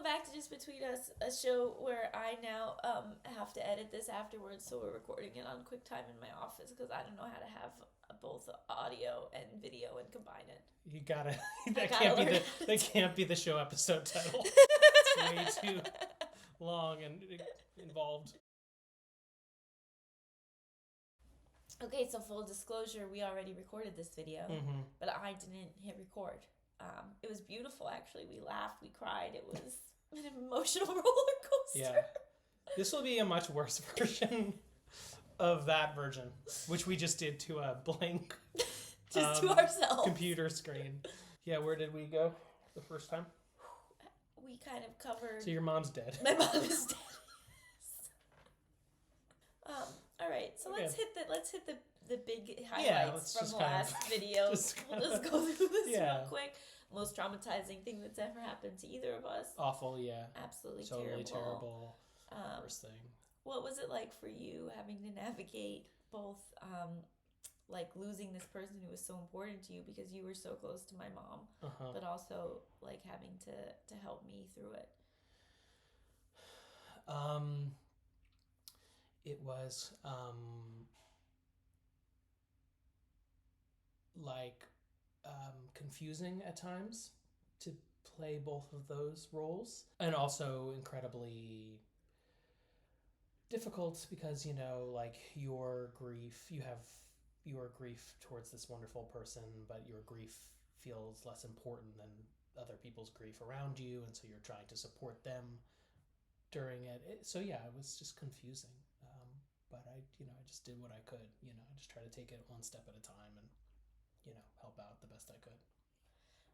Welcome back to Just Between Us, a show where I now have to edit this afterwards, so we're recording it on QuickTime in my office because I don't know how to have both audio and video and combine it. You gotta. That can't be the show episode title. It's way too long and involved. Okay, so full disclosure, we already recorded this video, but I didn't hit record. It was beautiful, actually. We laughed, we cried. It was an emotional roller coaster. Yeah. This will be a much worse version of that version, which we just did to a blank just to ourselves. Computer screen. Yeah, where did we go the first time? We kind of covered... So your mom's dead. My mom is dead. All right, so let's hit the big highlights from the last video. We'll just go through this real quick. Most traumatizing thing that's ever happened to either of us. Awful, yeah. Absolutely totally terrible. Worst thing. What was it like for you having to navigate both, like losing this person who was so important to you because you were so close to my mom, but also like having to help me through it? It was confusing at times to play both of those roles, and also incredibly difficult because, you know, like your grief, you have your grief towards this wonderful person, but your grief feels less important than other people's grief around you, and so you're trying to support them during it. So yeah, it was just confusing. But I just did what I could. I just tried to take it one step at a time and, help out the best I could.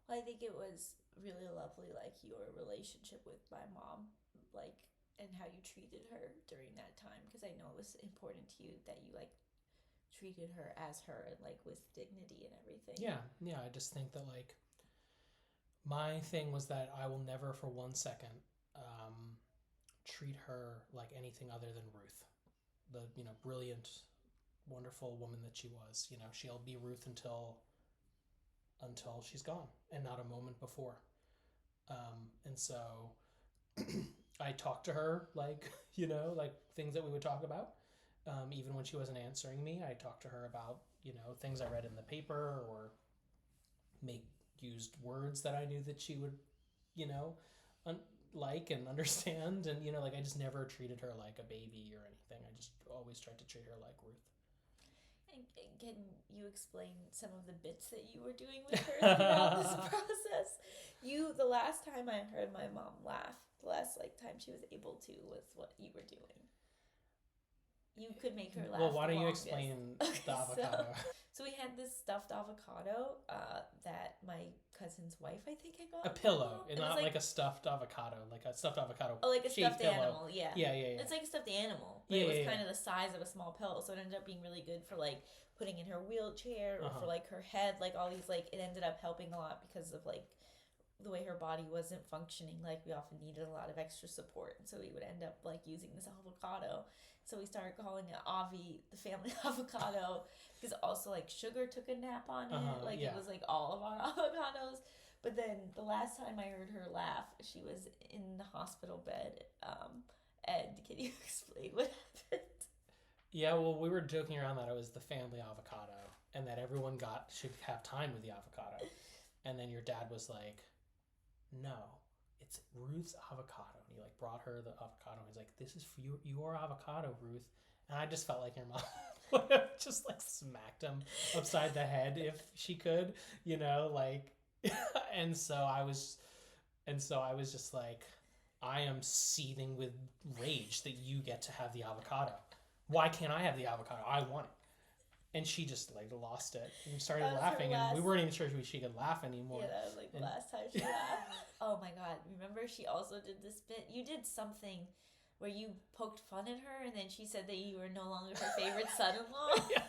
Well, I think it was really lovely, like your relationship with my mom, like, and how you treated her during that time, because I know it was important to you that you like treated her as her and like with dignity and everything. Yeah, I just think that like my thing was that I will never for 1 second treat her like anything other than Ruth, the brilliant, wonderful woman that she was. She'll be Ruth until she's gone, and not a moment before. And so I talked to her like like things that we would talk about. Even when she wasn't answering me, I talked to her about things I read in the paper, or used words that I knew that she would like and understand, and like I just never treated her like a baby or anything. I just always tried to treat her like Ruth. And can you explain some of the bits that you were doing with her throughout this process? The last time I heard my mom laugh, the last time she was able to, was what you were doing. You could make her laugh. Well, why don't you explain the avocado? So we had this stuffed avocado that my cousin's wife, I think, had got. A pillow, and not like a stuffed avocado, like a stuffed avocado. Oh, like a stuffed pillow. Animal, yeah. Yeah. It's like a stuffed animal, but it was kind of the size of a small pillow, so it ended up being really good for like putting in her wheelchair or for like her head, like all these it ended up helping a lot because of like the way her body wasn't functioning. Like we often needed a lot of extra support, and so we would end up like using this avocado. So we started calling it Avi, the family avocado, because also like Sugar took a nap on it. It was like all of our avocados. But then the last time I heard her laugh, she was in the hospital bed. Ed, can you explain what happened? Yeah, well, we were joking around that it was the family avocado, and that everyone should have time with the avocado. And then your dad was like, "No, it's Ruth's avocado." And he like brought her the avocado. He's like, "This is for your avocado, Ruth." And I just felt like your mom would have just like smacked him upside the head if she could, and so I was just like, I am seething with rage that you get to have the avocado. Why can't I have the avocado? I want it. And she just like lost it and started laughing, and we weren't even sure she could laugh anymore. Yeah, that was like the last time she laughed. Oh my God. Remember she also did this bit? You did something where you poked fun at her, and then she said that you were no longer her favorite son-in-law. Yeah.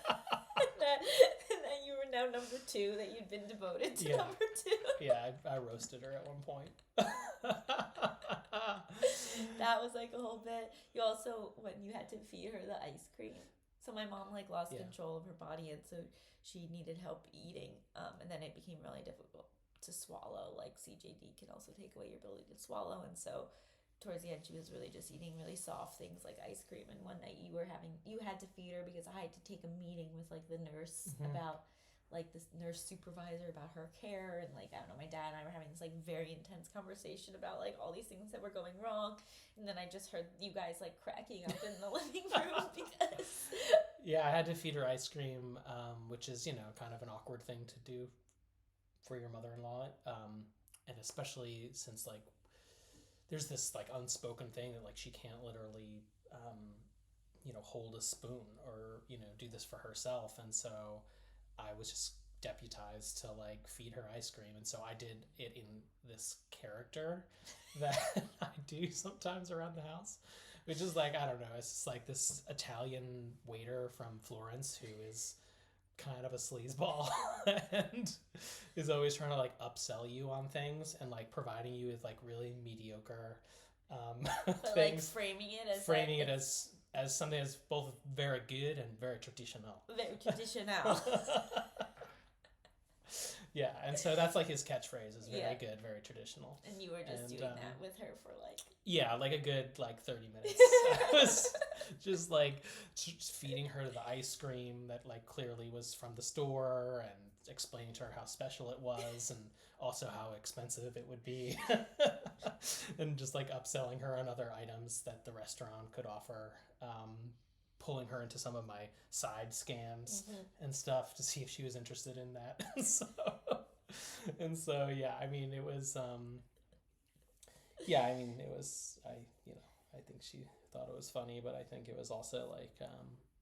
and then you were now number 2, that you'd been devoted to number 2. Yeah, I roasted her at one point. That was like a whole bit. You also, when you had to feed her the ice cream. So my mom lost control of her body, and so she needed help eating. And then it became really difficult to swallow. Like CJD can also take away your ability to swallow, and so towards the end she was really just eating really soft things like ice cream. And one night you had to feed her because I had to take a meeting with like the nurse about like this nurse supervisor about her care, and like I don't know, my dad and I were having this like very intense conversation about like all these things that were going wrong, and then I just heard you guys like cracking up in the living room because yeah, I had to feed her ice cream, which is, you know, kind of an awkward thing to do for your mother-in-law, and especially since like there's this like unspoken thing that like she can't literally you know, hold a spoon or, you know, do this for herself. And so I was just deputized to like feed her ice cream, and so I did it in this character that I do sometimes around the house, which is like, I don't know, it's just like this Italian waiter from Florence who is kind of a sleazeball and is always trying to like upsell you on things and like providing you with like really mediocre but things, like framing it as something that's both very good and very traditional. Very traditional. Yeah, and so that's like his catchphrase is very good, very traditional. And you were just doing that with her for like... Yeah, like a good like 30 minutes. I was just like feeding her the ice cream that like clearly was from the store and explaining to her how special it was and also how expensive it would be. And just like upselling her on other items that the restaurant could offer. Pulling her into some of my side scams and stuff to see if she was interested in that. and so yeah, I mean it was I think she thought it was funny, but I think it was also like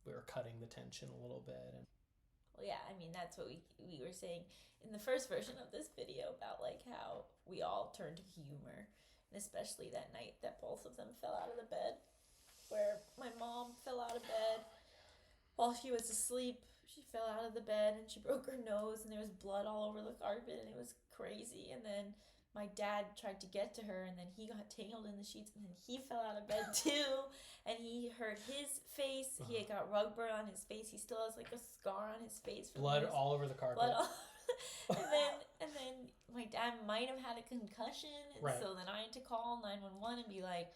we were cutting the tension a little bit. And well, yeah, I mean that's what we were saying in the first version of this video about like how we all turned to humor, and especially that night that both of them fell out of the bed, where my mom fell out of bed while she was asleep. She fell out of the bed and she broke her nose, and there was blood all over the carpet, and it was crazy. And then my dad tried to get to her, and then he got tangled in the sheets, and then he fell out of bed too, and he hurt his face. He had got rug burn on his face. He still has like a scar on his face. Blood all over the carpet. and then my dad might have had a concussion, and so then I had to call 911 and be like,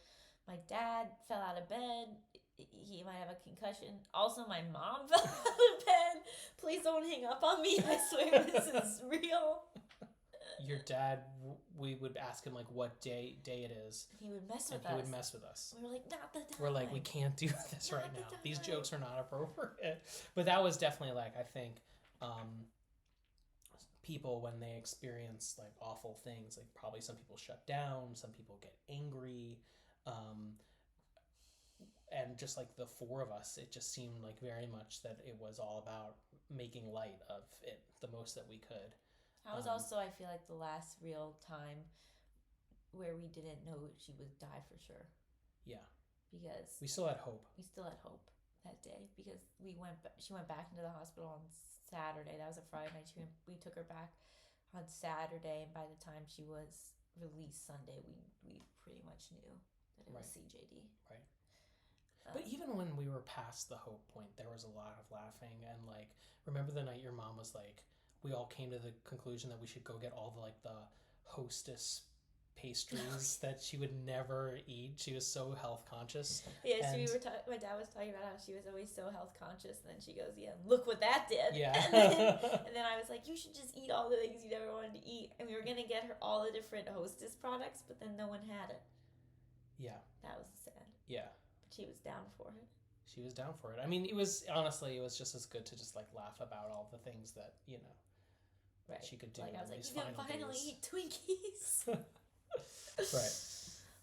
my dad fell out of bed. He might have a concussion. Also, my mom fell out of bed. Please don't hang up on me. I swear this is real. Your dad, we would ask him like what day it is. He would mess with us. He would mess with us. We were like, not the time. We're like, we can't do this right now. These jokes are not appropriate. But that was definitely like, I think, people when they experience like awful things, like probably some people shut down, some people get angry. And just like the four of us, it just seemed like very much that it was all about making light of it the most that we could. That was also, I feel like, the last real time where we didn't know she would die for sure. Yeah. Because we still had hope. We still had hope that day because she went back into the hospital on Saturday. That was a Friday night. We took her back on Saturday, and by the time she was released Sunday, we pretty much knew that it was CJD. Right. But even when we were past the hope point, there was a lot of laughing. And like, remember the night your mom was like, we all came to the conclusion that we should go get all the Hostess pastries that she would never eat. She was so health conscious. Yeah, so my dad was talking about how she was always so health conscious, and then she goes, yeah, look what that did. Yeah. and then I was like, you should just eat all the things you never wanted to eat. And we were going to get her all the different Hostess products, but then no one had it. Yeah. That was sad. Yeah. But she was down for it. She was down for it. I mean, it was just as good to just like laugh about all the things that, you know, right. she could do. Like I was like, you can finally eat Twinkies. Right.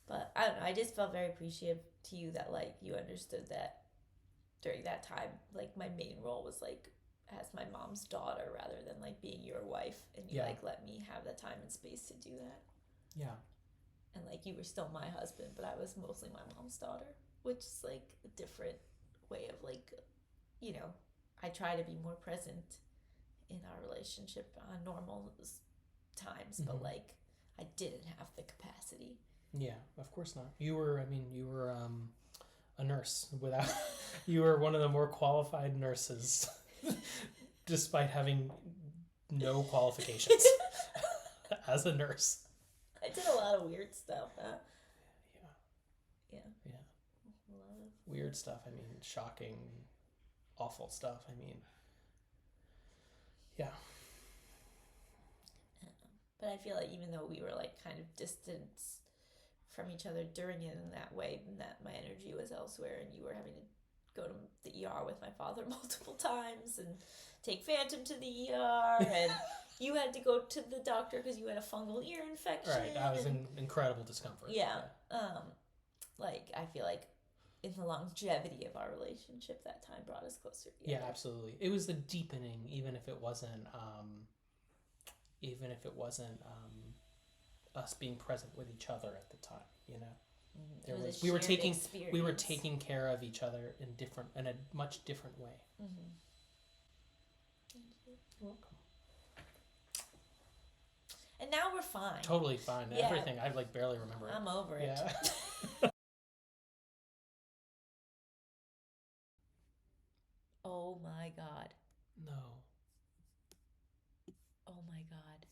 But I don't know, I just felt very appreciative to you that like you understood that during that time, like my main role was like as my mom's daughter rather than like being your wife, and you like let me have the time and space to do that. Yeah. And like you were still my husband, but I was mostly my mom's daughter, which is like a different way of like, you know, I try to be more present in our relationship on normal times, but like I didn't have the capacity. Yeah, of course not. You were a nurse you were one of the more qualified nurses despite having no qualifications as a nurse. I did a lot of weird stuff, huh? Yeah. Yeah. A lot of Weird stuff. I mean, shocking, awful stuff. I mean, yeah. But I feel like even though we were like kind of distant from each other during it in that way, and that my energy was elsewhere, and you were having to go to the ER with my father multiple times and take Phantom to the ER, and you had to go to the doctor because you had a fungal ear infection. Right. I was in incredible discomfort. Yeah. Like I feel like in the longevity of our relationship, that time brought us closer together. Yeah, absolutely. It was the deepening, even if it wasn't us being present with each other at the time, you know. We were taking care of each other in a much different way. Mm-hmm. Thank you. You're welcome. And now we're fine. Totally fine. Yeah. Everything. I like barely remember it. I'm over it. Yeah. Oh my God. No. Oh my God.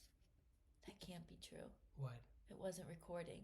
That can't be true. What? It wasn't recording.